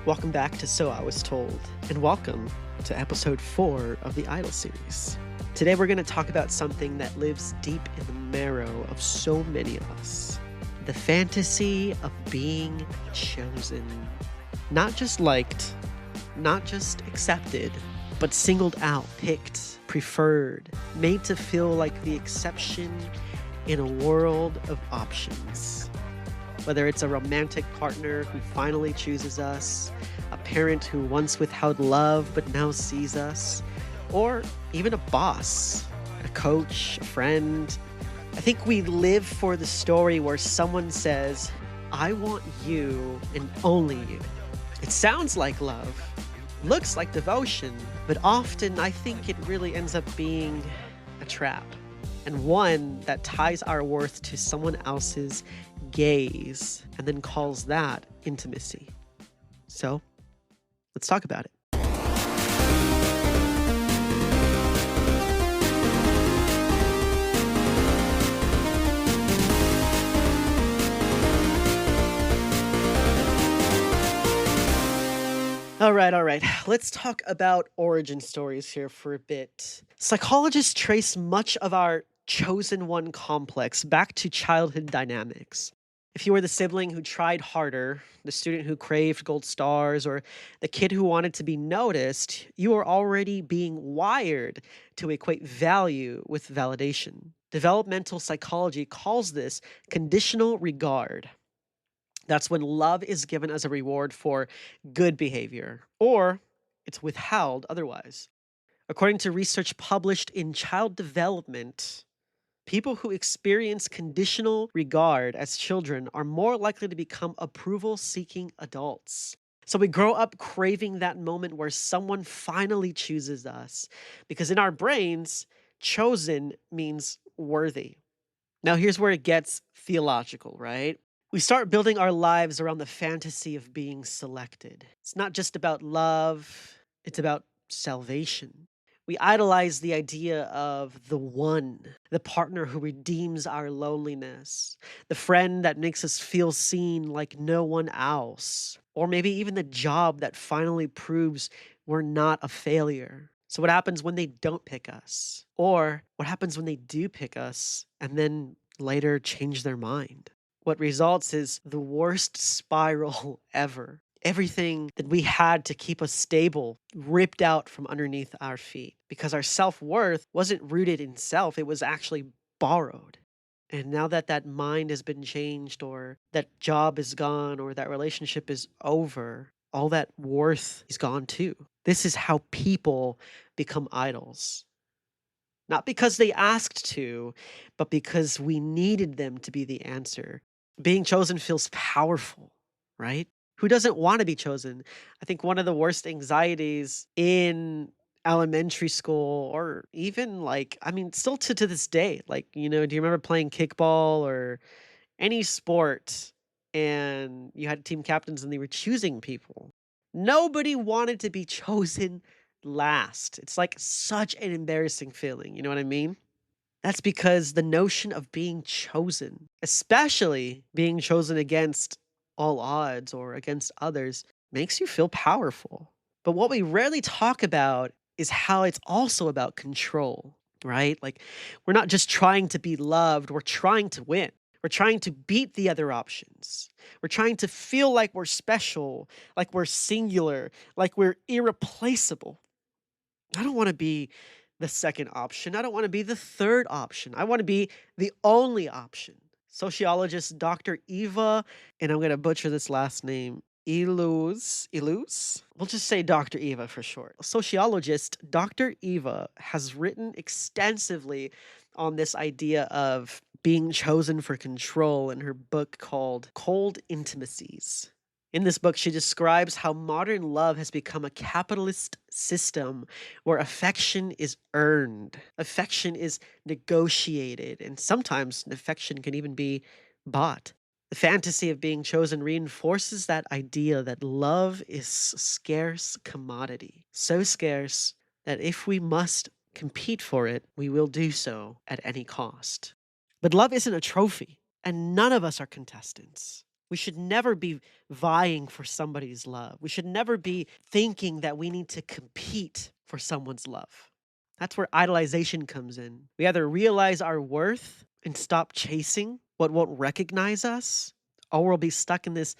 Welcome back to So I Was Told, and welcome to episode 4 of the Idol series. Today we're going to talk about something that lives deep in the marrow of so many of us. The fantasy of being chosen. Not just liked, not just accepted, but singled out, picked, preferred, made to feel like the exception in a world of options. Whether it's a romantic partner who finally chooses us, a parent who once withheld love but now sees us, or even a boss, a coach, a friend. I think we live for the story where someone says, "I want you and only you." It sounds like love, looks like devotion, but often I think it really ends up being a trap, and one that ties our worth to someone else's gaze and then calls that intimacy. So let's talk about it. All right. Let's talk about origin stories here for a bit. Psychologists trace much of our chosen one complex back to childhood dynamics. If you were the sibling who tried harder, the student who craved gold stars, or the kid who wanted to be noticed, you are already being wired to equate value with validation. Developmental psychology calls this conditional regard. That's when love is given as a reward for good behavior, or it's withheld otherwise. According to research published in Child Development, people who experience conditional regard as children are more likely to become approval seeking adults. So we grow up craving that moment where someone finally chooses us, because in our brains, chosen means worthy. Now, here's where it gets theological, right? We start building our lives around the fantasy of being selected. It's not just about love, it's about salvation. We idolize the idea of the one, the partner who redeems our loneliness, the friend that makes us feel seen like no one else, or maybe even the job that finally proves we're not a failure. So, what happens when they don't pick us? Or what happens when they do pick us and then later change their mind? What results is the worst spiral ever. Everything that we had to keep us stable ripped out from underneath our feet because our self worth wasn't rooted in self, it was actually borrowed. And now that that mind has been changed, or that job is gone, or that relationship is over, all that worth is gone too. This is how people become idols. Not because they asked to, but because we needed them to be the answer. Being chosen feels powerful, right? Who doesn't want to be chosen? I think one of the worst anxieties in elementary school, or even like, I mean, still to this day, like, do you remember playing kickball or any sport and you had team captains and they were choosing people? Nobody wanted to be chosen last. It's like such an embarrassing feeling. You know what I mean? That's because the notion of being chosen, especially being chosen against all odds or against others, makes you feel powerful. But what we rarely talk about is how it's also about control, right? Like, we're not just trying to be loved, we're trying to win. We're trying to beat the other options. We're trying to feel like we're special, like we're singular, like we're irreplaceable. I don't want to be the second option. I don't want to be the third option. I want to be the only option. Sociologist Dr. Eva, and I'm going to butcher this last name, Iluz? We'll just say Dr. Eva for short. Sociologist Dr. Eva has written extensively on this idea of being chosen for control in her book called Cold Intimacies. In this book, she describes how modern love has become a capitalist system where affection is earned, affection is negotiated, and sometimes affection can even be bought. The fantasy of being chosen reinforces that idea that love is a scarce commodity, so scarce that if we must compete for it, we will do so at any cost. But love isn't a trophy, and none of us are contestants. We should never be vying for somebody's love. We should never be thinking that we need to compete for someone's love. That's where idolization comes in. We either realize our worth and stop chasing what won't recognize us, or we'll be stuck in this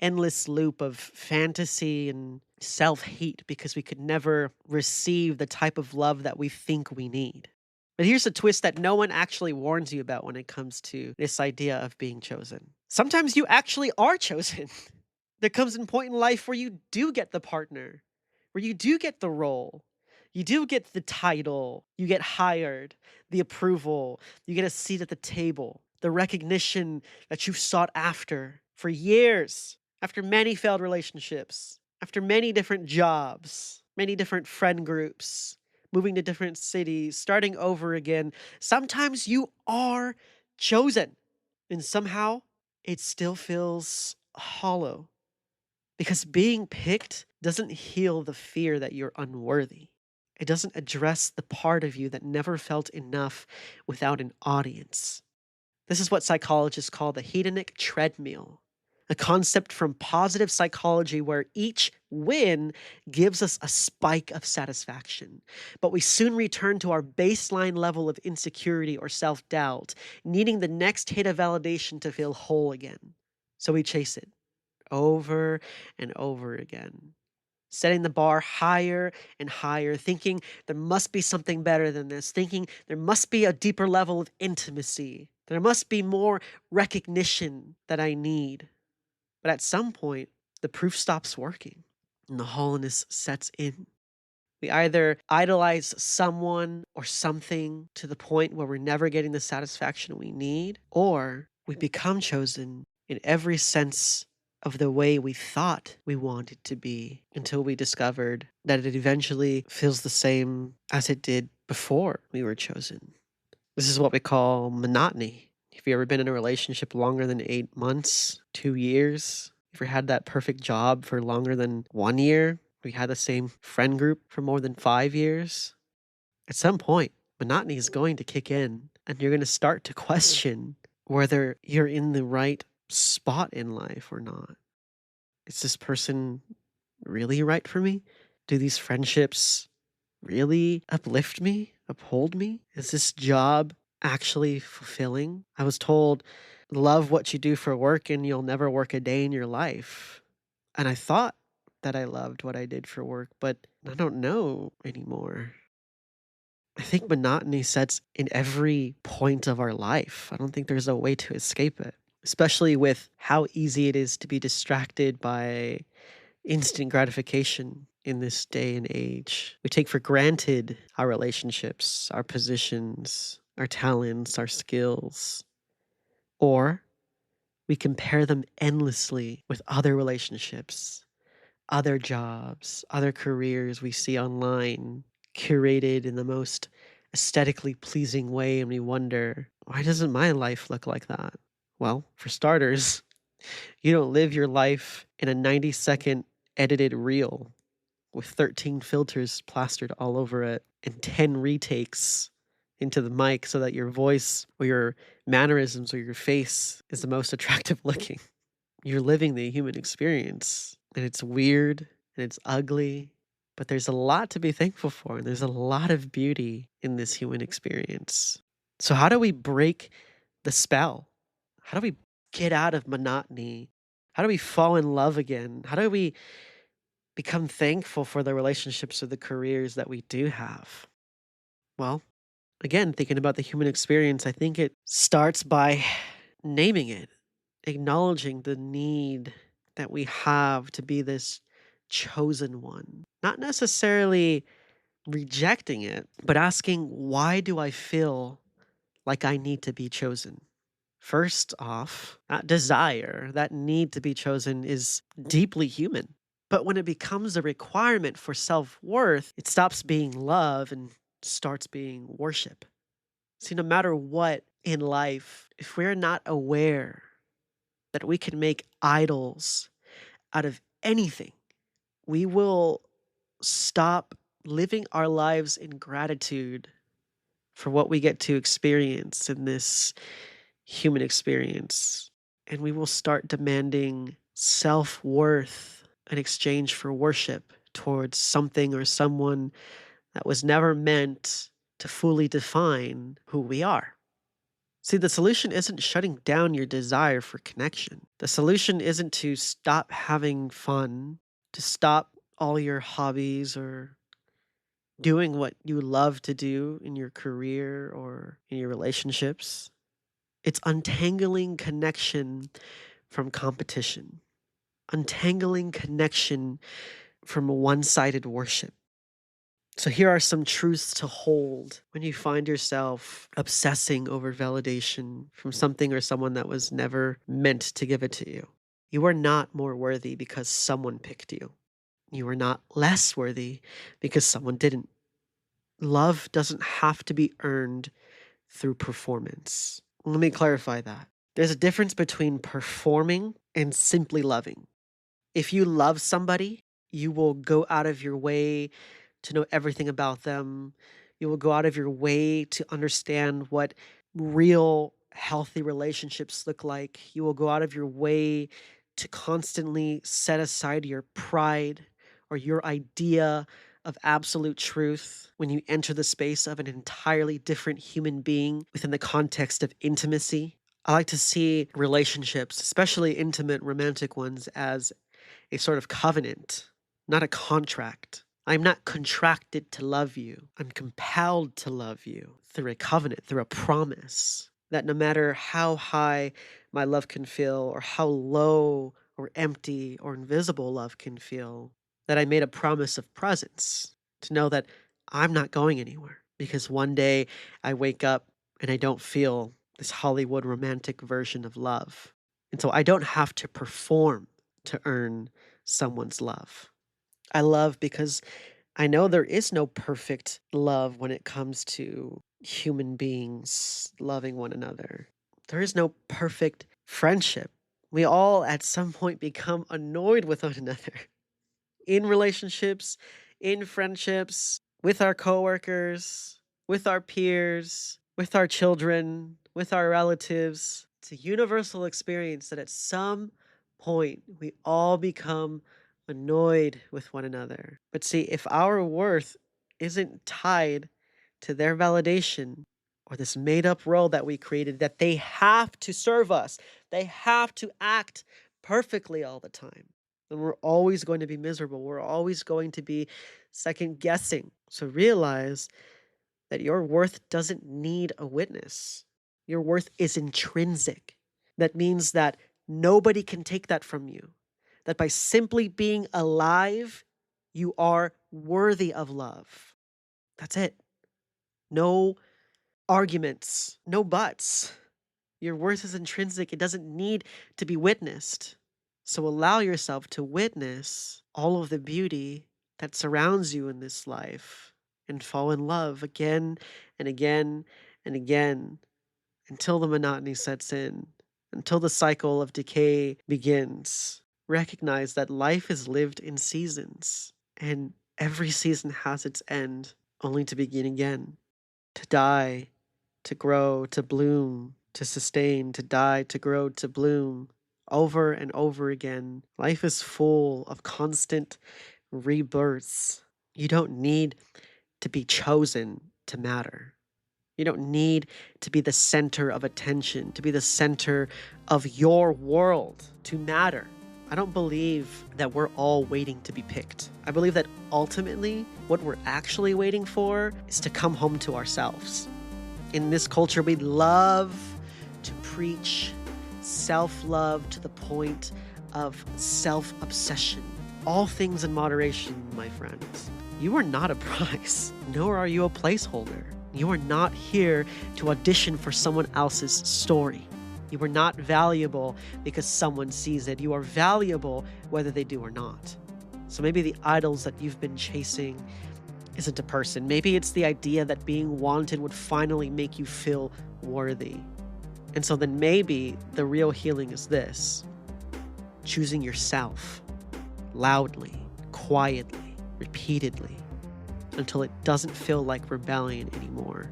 endless loop of fantasy and self hate because we could never receive the type of love that we think we need. But here's a twist that no one actually warns you about when it comes to this idea of being chosen. Sometimes you actually are chosen. There comes a point in life where you do get the partner, where you do get the role, you do get the title, you get hired, the approval, you get a seat at the table, the recognition that you've sought after for years, after many failed relationships, after many different jobs, many different friend groups, moving to different cities, starting over again. Sometimes you are chosen, and somehow it still feels hollow because being picked doesn't heal the fear that you're unworthy. It doesn't address the part of you that never felt enough without an audience. This is what psychologists call the hedonic treadmill, a concept from positive psychology where each win gives us a spike of satisfaction. But we soon return to our baseline level of insecurity or self doubt, needing the next hit of validation to feel whole again. So we chase it over and over again, setting the bar higher and higher, thinking there must be something better than this, thinking there must be a deeper level of intimacy, there must be more recognition that I need. But at some point, the proof stops working and the hollowness sets in. We either idolize someone or something to the point where we're never getting the satisfaction we need, or we become chosen in every sense of the way we thought we wanted to be until we discovered that it eventually feels the same as it did before we were chosen. This is what we call monotony. Have you ever been in a relationship longer than 8 months, 2 years? If you had that perfect job for longer than 1 year? We had the same friend group for more than 5 years? At some point, monotony is going to kick in, and you're going to start to question whether you're in the right spot in life or not. Is this person really right for me? Do these friendships really uplift me, uphold me? Is this job actually fulfilling? I was told, love what you do for work and you'll never work a day in your life. And I thought that I loved what I did for work, but I don't know anymore. I think monotony sets in every point of our life. I don't think there's a way to escape it, especially with how easy it is to be distracted by instant gratification in this day and age. We take for granted our relationships, our positions, our talents, our skills, or we compare them endlessly with other relationships, other jobs, other careers we see online, curated in the most aesthetically pleasing way, and we wonder, why doesn't my life look like that? Well, for starters, you don't live your life in a 90-second edited reel with 13 filters plastered all over it and 10 retakes into the mic so that your voice or your mannerisms or your face is the most attractive looking. You're living the human experience, and it's weird and it's ugly, but there's a lot to be thankful for, and there's a lot of beauty in this human experience. So, how do we break the spell? How do we get out of monotony? How do we fall in love again? How do we become thankful for the relationships or the careers that we do have? Well, again, thinking about the human experience, I think it starts by naming it, acknowledging the need that we have to be this chosen one. Not necessarily rejecting it, but asking, why do I feel like I need to be chosen? First off, that desire, that need to be chosen is deeply human. But when it becomes a requirement for self worth, it stops being love and starts being worship. See, no matter what in life, if we're not aware that we can make idols out of anything, we will stop living our lives in gratitude for what we get to experience in this human experience. And we will start demanding self-worth in exchange for worship towards something or someone that was never meant to fully define who we are. See, the solution isn't shutting down your desire for connection. The solution isn't to stop having fun, to stop all your hobbies or doing what you love to do in your career or in your relationships. It's untangling connection from competition, untangling connection from a one sided worship. So, here are some truths to hold when you find yourself obsessing over validation from something or someone that was never meant to give it to you. You are not more worthy because someone picked you. You are not less worthy because someone didn't. Love doesn't have to be earned through performance. Let me clarify that. There's a difference between performing and simply loving. If you love somebody, you will go out of your way to know everything about them. You will go out of your way to understand what real healthy relationships look like. You will go out of your way to constantly set aside your pride or your idea of absolute truth when you enter the space of an entirely different human being within the context of intimacy. I like to see relationships, especially intimate romantic ones, as a sort of covenant, not a contract. I'm not contracted to love you. I'm compelled to love you through a covenant, through a promise that no matter how high my love can feel or how low or empty or invisible love can feel, that I made a promise of presence to know that I'm not going anywhere because one day I wake up and I don't feel this Hollywood romantic version of love. And so I don't have to perform to earn someone's love. I love because I know there is no perfect love when it comes to human beings loving one another. There is no perfect friendship. We all at some point become annoyed with one another in relationships, in friendships, with our coworkers, with our peers, with our children, with our relatives. It's a universal experience that at some point we all become annoyed with one another. But see, if our worth isn't tied to their validation or this made up role that we created, that they have to serve us, they have to act perfectly all the time, then we're always going to be miserable. We're always going to be second guessing. So realize that your worth doesn't need a witness. Your worth is intrinsic. That means that nobody can take that from you. That by simply being alive, you are worthy of love. That's it. No arguments, no buts. Your worth is intrinsic. It doesn't need to be witnessed. So allow yourself to witness all of the beauty that surrounds you in this life and fall in love again and again and again until the monotony sets in, until the cycle of decay begins. Recognize that life is lived in seasons and every season has its end, only to begin again, to die, to grow, to bloom, to sustain, to die, to grow, to bloom, over and over again. Life is full of constant rebirths. You don't need to be chosen to matter. You don't need to be the center of attention, to be the center of your world to matter. I don't believe that we're all waiting to be picked. I believe that ultimately what we're actually waiting for is to come home to ourselves. In this culture, we love to preach self-love to the point of self-obsession. All things in moderation, my friends. You are not a prize, nor are you a placeholder. You are not here to audition for someone else's story. You are not valuable because someone sees it. You are valuable whether they do or not. So maybe the idols that you've been chasing isn't a person. Maybe it's the idea that being wanted would finally make you feel worthy. And so then maybe the real healing is this: choosing yourself loudly, quietly, repeatedly, until it doesn't feel like rebellion anymore,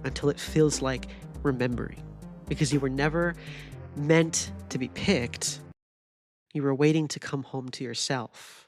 until it feels like remembering. Because you were never meant to be picked, you were waiting to come home to yourself.